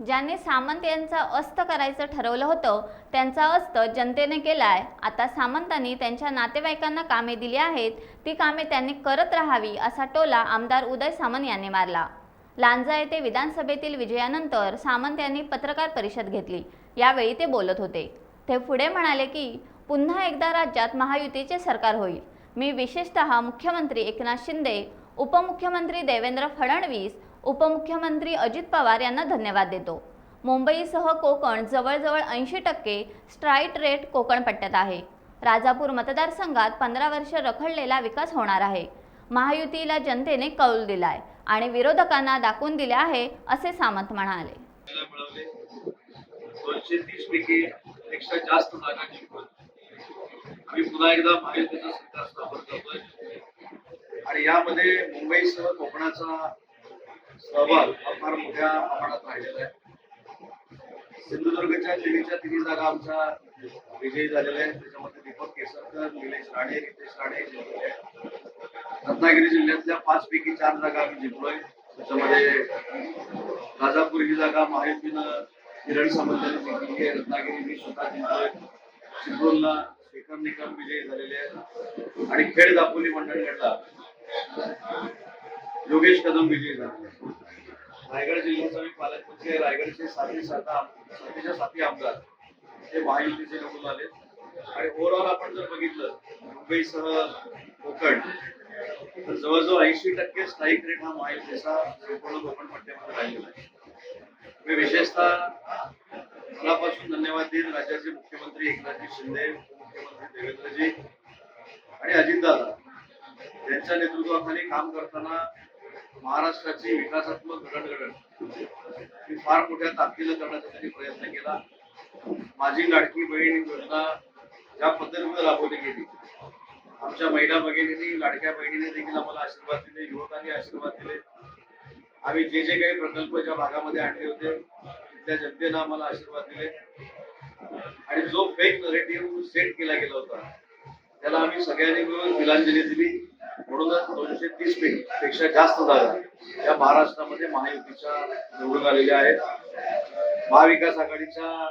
ज्यांनी सामंत यांचा अस्त करायचं ठरवलं होतं त्यांचा अस्त जनतेने केलाय। आता सामंतांनी त्यांच्या नातेवाईकांना कामे दिली आहेत, ती कामे त्यांनी करत राहावी असा टोला आमदार उदय सामंत यांनी मारला। लांजा येथे विधानसभेतील विजयानंतर सामंत यांनी पत्रकार परिषद घेतली। यावेळी ते बोलत होते। ते पुढे म्हणाले की पुन्हा एकदा राज्यात महायुतीचे सरकार होईल। मी विशेषतः मुख्यमंत्री एकनाथ शिंदे, उपमुख्यमंत्री देवेंद्र फडणवीस, उपमुख्यमंत्री अजित पवार यांना धन्यवाद देतो। मुंबईसह कोकण जवळजवळ 80% स्ट्राइट रेट कोकण पट्ट्यात आहे। राजापूर मतदारसंघात 15 वर्ष रखडलेला विकास होणार आहे। महायुतीला जनतेने कौल दिलाय आणि विरोधकांना दाखवून दिले आहे असे सामंत म्हणाले। 230 पैकी पेक्षा जास्त जागा जिंकून आम्ही पुन्हा एकदा महायुतीचं सरकार स्थापन करतोय आणि यामध्ये मुंबईसह कोकणाचा सहभाग हा फार मोठ्या प्रमाणात राहिलेला आहे। सिंधुदुर्गच्या तिन्ही जागा आमच्या विजयी झालेल्या आहेत। त्याच्यामध्ये दीपक केसरकर, निलेश राणे, रितेश राणे जिंकले आहेत। रत्नागिरी जिल्ह्यातल्या 5 पैकी 4 जागा आम्ही जिंकलोय। त्याच्यामध्ये राजापूर ही जागा महायुतीनं किरण सामंत यांनी जिंकली आहे। रत्नागिरी मी स्वतः जिंकलोय। चिपळूणला शेखर निकम विजयी झालेले आहेत आणि खेड दापोली मंडळगडला योगेश कदम विजयी झाले। रायगड जिल्ह्याचा मी पालकमंत्री आहे। रायगडचे 7 आमदार हे महायुतीचे निवडून आले आणि ओव्हरऑल आपण जर बघितलं मुंबईसह कोकण तर जवळजवळ 80% स्थायिक रेट हा महायुतीचा संपूर्ण कोकण पट्ट्यामध्ये राहिलेला आहे। मी विशेषतः मनापासून धन्यवाद देईन राज्याचे मुख्यमंत्री एकनाथजी शिंदे, उपमुख्यमंत्री देवेंद्रजी आणि अजितदादा यांच्या नेतृत्वाखाली काम करताना महाराष्ट्राची विकासात्मक जडणघडण ही फार मोठ्या ताकदीनं करण्याचा त्यांनी प्रयत्न केला। माझी लाडकी बहीण योजना ज्या पद्धतीने राबवली गेली, आमच्या महिला भगिनींनी, लाडक्या बहिणीने देखील आम्हाला आशीर्वाद दिले, युवकांनी आशीर्वाद दिले। आम्ही जे काही प्रकल्प ज्या भागामध्ये आणले होते त्या जनतेनं आम्हाला आशीर्वाद दिले आणि जो फेक नरेटिव्ह सेट केला गेला होता त्याला आम्ही सगळ्यांनी मिळून तिलांजली दिली। म्हणूनच 230 पेक्षा जास्त जागा या महाराष्ट्रामध्ये महायुतीच्या निवडून आलेल्या आहेत। महाविकास आघाडीच्या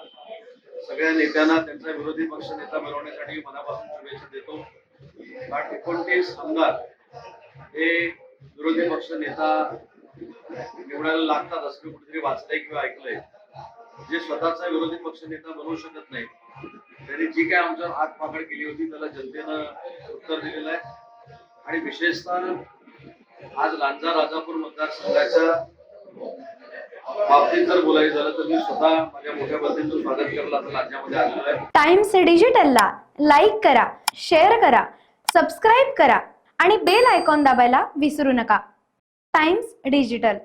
सगळ्या नेत्यांना त्यांचा विरोधी पक्ष नेता मिळवण्यासाठी मनापासून शुभेच्छा देतो। कारण 29 आमदार हे विरोधी पक्ष नेता निवडायला लागतात असं कुठेतरी वाचलंय किंवा ऐकलंय। जे स्वतःचा विरोधी पक्ष नेता बनवू शकत नाही त्यांनी जी काय आमच्यावर आगपाखड केली होती त्याला जनतेनं उत्तर दिलेलं आहे। आणि विशेषतः आज लांजा राजापूर मतदारसंघाच्या बाबतीत जर बोलायचं झालं तर मी स्वतः माझ्या मोठ्या बंधूंचं स्वागत करायला आता लांजामध्ये आलेलो आहे। टाइम्स डिजिटलला लाईक करा, शेअर करा, सबस्क्राईब करा आणि बेल आयकॉन दाबायला विसरू नका। Times digital.